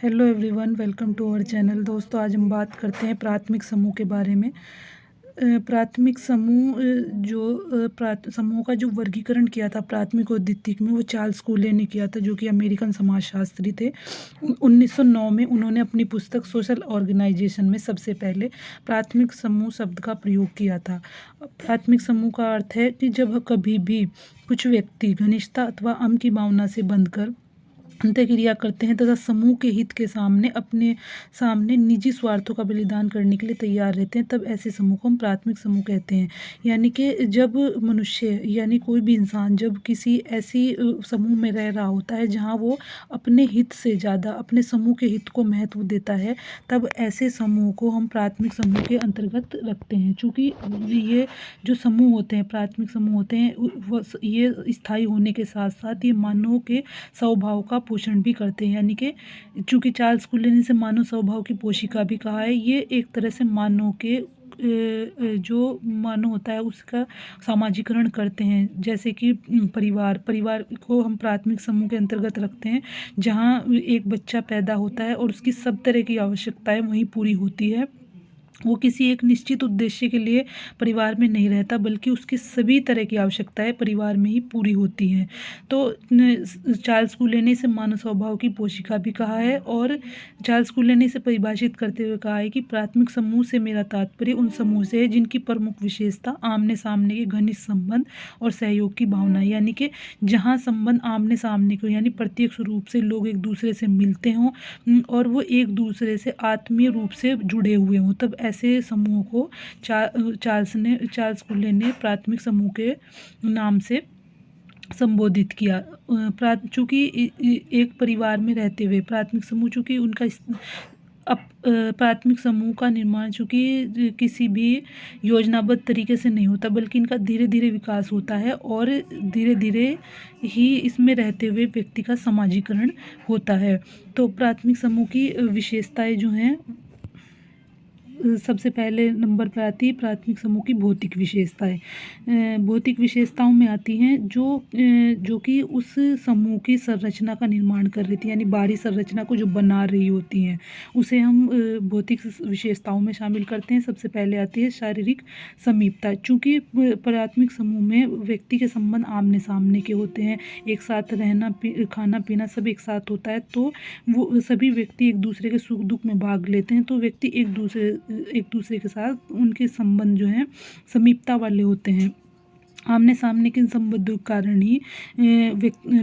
Hello everyone, welcome to our channel. दोस्तों, आज हम बात करते हैं प्राथमिक समूह के बारे में। प्राथमिक समूह समूह का जो वर्गीकरण किया था प्राथमिक और द्वितीयक में, वो चार्ल्स कूले ने किया था, जो कि अमेरिकन समाजशास्त्री थे। 1909 में उन्होंने अपनी पुस्तक सोशल ऑर्गेनाइजेशन में सबसे पहले प्राथमिक समूह शब्द का प्रयोग किया था। प्राथमिक समूह का अर्थ है कि जब कभी भी कुछ व्यक्ति घनिष्ठता अथवा अम की भावना से बंधकर अंतःक्रिया करते हैं तथा समूह के हित के सामने अपने सामने निजी स्वार्थों का बलिदान करने के लिए तैयार रहते हैं, तब ऐसे समूह को हम प्राथमिक समूह कहते हैं। यानी कि जब मनुष्य यानी कोई भी इंसान जब किसी ऐसी समूह में रह रहा होता है जहां वो अपने हित से ज़्यादा अपने समूह के हित को महत्व देता है, तब ऐसे समूह को हम प्राथमिक समूह के अंतर्गत रखते हैं। चूँकि ये जो समूह होते हैं, प्राथमिक समूह होते हैं, ये स्थायी होने के साथ साथ ये मानव के स्वभाव का पोषण भी करते हैं। यानी कि चूँकि चार्ल्स कूले ने इसे मानव स्वभाव की पोशिका भी कहा है, ये एक तरह से मानव के जो मानव होता है उसका सामाजिकरण करते हैं। जैसे कि परिवार को हम प्राथमिक समूह के अंतर्गत रखते हैं, जहाँ एक बच्चा पैदा होता है और उसकी सब तरह की आवश्यकताएं वहीं पूरी होती है। वो किसी एक निश्चित उद्देश्य के लिए परिवार में नहीं रहता, बल्कि उसकी सभी तरह की आवश्यकताएं परिवार में ही पूरी होती हैं। तो चार्ल्स कूले ने इसे मानव स्वभाव की पोशिका भी कहा है, और चार्ल्स कूले ने इसे परिभाषित करते हुए कहा है कि प्राथमिक समूह से मेरा तात्पर्य उन समूह से है जिनकी प्रमुख विशेषता आमने सामने के घनिष्ठ संबंध और सहयोग की भावना है। यानी कि जहाँ संबंध आमने सामने को यानी प्रत्यक्ष रूप से लोग एक दूसरे से मिलते हों और वो एक दूसरे से आत्मीय रूप से जुड़े हुए हों, तब ऐसे समूह को चार्ल्स कूले ने प्राथमिक समूह के नाम से संबोधित किया। चूँकि एक परिवार में रहते हुए प्राथमिक समूह, चूँकि उनका प्राथमिक समूह का निर्माण चूँकि किसी भी योजनाबद्ध तरीके से नहीं होता, बल्कि इनका धीरे धीरे विकास होता है और धीरे धीरे ही इसमें रहते हुए व्यक्ति का समाजीकरण होता है। तो प्राथमिक समूह की विशेषताएं जो हैं, सबसे पहले नंबर पर आती है प्राथमिक समूह की भौतिक विशेषताएं। भौतिक विशेषताओं में आती हैं जो कि उस समूह की संरचना का निर्माण कर रही थी, यानी बाहरी संरचना को जो बना रही होती हैं, उसे हम भौतिक विशेषताओं में शामिल करते हैं। सबसे पहले आती है शारीरिक समीपता। चूँकि प्राथमिक समूह में व्यक्ति के संबंध आमने सामने के होते हैं, एक साथ रहना खाना पीना सब एक साथ होता है, तो वो सभी व्यक्ति एक दूसरे के सुख दुख में भाग लेते हैं। तो व्यक्ति एक दूसरे के साथ उनके संबंध जो हैं समीपता वाले होते हैं। आमने सामने के संबंधों के कारण ही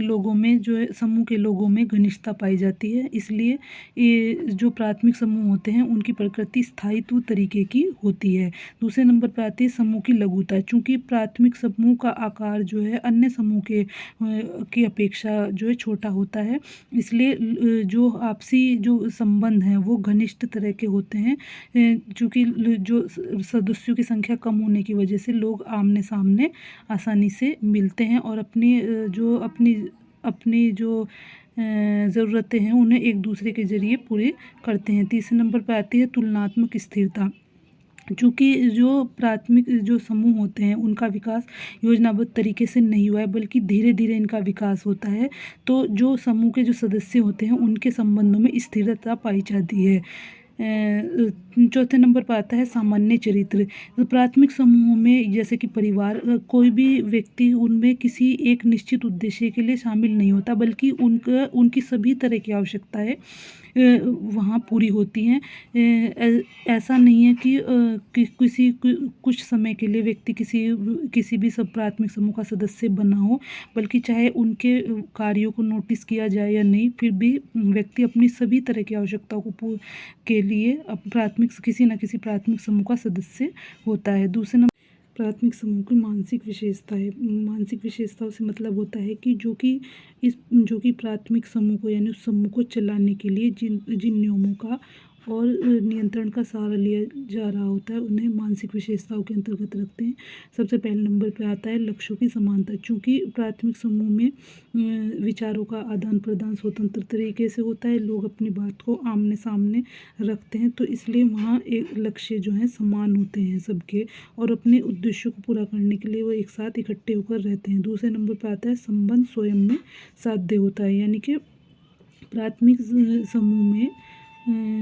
लोगों में जो है समूह के लोगों में घनिष्ठता पाई जाती है। इसलिए ये जो प्राथमिक समूह होते हैं उनकी प्रकृति स्थायित्व तरीके की होती है। दूसरे नंबर पर आती है समूह की लघुता। चूँकि प्राथमिक समूह का आकार जो है अन्य समूह के की अपेक्षा जो है छोटा होता है, इसलिए जो आपसी जो संबंध हैं वो घनिष्ठ तरह के होते हैं। चूँकि जो सदस्यों की संख्या कम होने की वजह से लोग आमने सामने आसानी से मिलते हैं और अपनी जो ज़रूरतें हैं उन्हें एक दूसरे के ज़रिए पूरे करते हैं। तीसरे नंबर पर आती है तुलनात्मक स्थिरता। चूँकि जो प्राथमिक जो समूह होते हैं उनका विकास योजनाबद्ध तरीके से नहीं हुआ है, बल्कि धीरे धीरे इनका विकास होता है, तो जो समूह के जो सदस्य होते हैं उनके संबंधों में स्थिरता पाई जाती है। चौथे नंबर पर आता है सामान्य चरित्र। तो प्राथमिक समूहों में जैसे कि परिवार, कोई भी व्यक्ति उनमें किसी एक निश्चित उद्देश्य के लिए शामिल नहीं होता, बल्कि उनकी सभी तरह की आवश्यकताएं वहाँ पूरी होती हैं। ऐसा नहीं है कि कुछ समय के लिए व्यक्ति किसी भी सब प्राथमिक समूह का सदस्य बना हो, बल्कि चाहे उनके कार्यों को नोटिस किया जाए या नहीं, फिर भी व्यक्ति अपनी सभी तरह की आवश्यकताओं को के लिए किसी न किसी प्राथमिक समूह का सदस्य होता है। दूसरे नंबर प्राथमिक समूह की मानसिक विशेषता है। मानसिक विशेषताओं से मतलब होता है कि जो कि प्राथमिक समूह को यानी उस समूह को चलाने के लिए जिन नियमों का और नियंत्रण का सहारा लिया जा रहा होता है, उन्हें मानसिक विशेषताओं के अंतर्गत रखते हैं। सबसे पहले नंबर पर आता है लक्ष्यों की समानता। चूँकि प्राथमिक समूह में विचारों का आदान प्रदान स्वतंत्र तरीके से होता है, लोग अपनी बात को आमने सामने रखते हैं, तो इसलिए वहाँ एक लक्ष्य जो है समान होते हैं सबके, और अपने उद्देश्यों को पूरा करने के लिए वो एक साथ इकट्ठे होकर रहते हैं। दूसरे नंबर पर आता है संबंध स्वयं में साध्य होता है। यानी कि प्राथमिक समूह में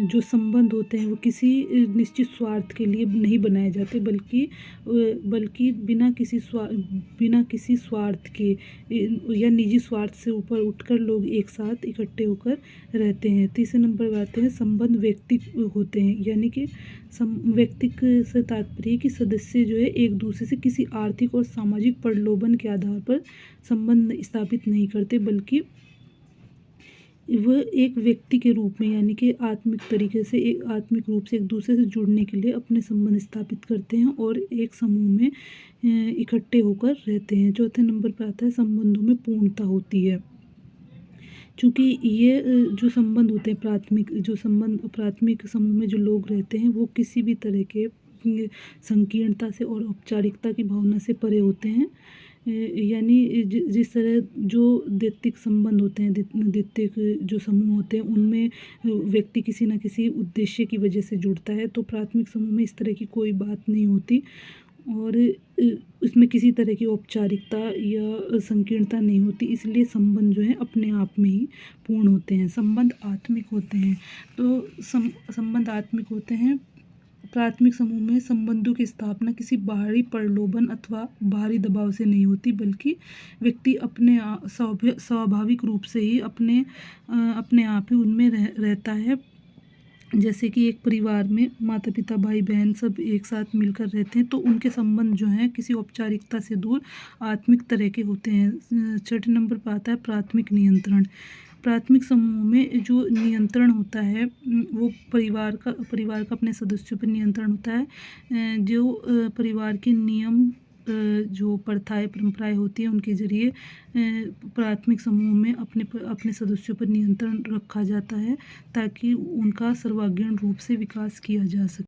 जो संबंध होते हैं वो किसी निश्चित स्वार्थ के लिए नहीं बनाए जाते, बल्कि बिना किसी स्वार्थ के या निजी स्वार्थ से ऊपर उठकर लोग एक साथ इकट्ठे होकर रहते हैं। तीसरे नंबर पर आते हैं संबंध व्यक्तिक होते हैं, यानी कि व्यक्तिक से तात्पर्य है कि सदस्य जो है एक दूसरे से किसी आर्थिक और सामाजिक प्रलोभन के आधार पर संबंध स्थापित नहीं करते, बल्कि वह एक व्यक्ति के रूप में, यानी कि आत्मिक रूप से एक दूसरे से जुड़ने के लिए अपने संबंध स्थापित करते हैं और एक समूह में इकट्ठे होकर रहते हैं। चौथे नंबर पर आता है संबंधों में पूर्णता होती है। चूँकि ये जो संबंध होते हैं प्राथमिक समूह में जो लोग रहते हैं वो किसी भी तरह के संकीर्णता से और औपचारिकता की भावना से परे होते हैं। यानी जिस तरह जो दैत्तिक संबंध होते हैं, दैत्तिक जो समूह होते हैं उनमें व्यक्ति किसी न किसी उद्देश्य की वजह से जुड़ता है, तो प्राथमिक समूह में इस तरह की कोई बात नहीं होती और उसमें किसी तरह की औपचारिकता या संकीर्णता नहीं होती, इसलिए संबंध जो है अपने आप में ही पूर्ण होते हैं। संबंध आत्मिक होते हैं, तो संबंध आत्मिक होते हैं। प्राथमिक समूह में संबंधों की स्थापना किसी बाहरी प्रलोभन अथवा बाहरी दबाव से नहीं होती, बल्कि व्यक्ति अपने स्वाभाविक रूप से ही अपने आप ही उनमें रहता है। जैसे कि एक परिवार में माता पिता भाई बहन सब एक साथ मिलकर रहते हैं, तो उनके संबंध जो हैं किसी औपचारिकता से दूर आत्मिक तरह के होते हैं। छठे नंबर पर आता है प्राथमिक नियंत्रण। प्राथमिक समूह में जो नियंत्रण होता है वो परिवार का अपने सदस्यों पर नियंत्रण होता है। जो परिवार के नियम, जो प्रथाएं परंपराएं होती हैं उनके ज़रिए प्राथमिक समूह में अपने सदस्यों पर नियंत्रण रखा जाता है, ताकि उनका सर्वांगीण रूप से विकास किया जा सके।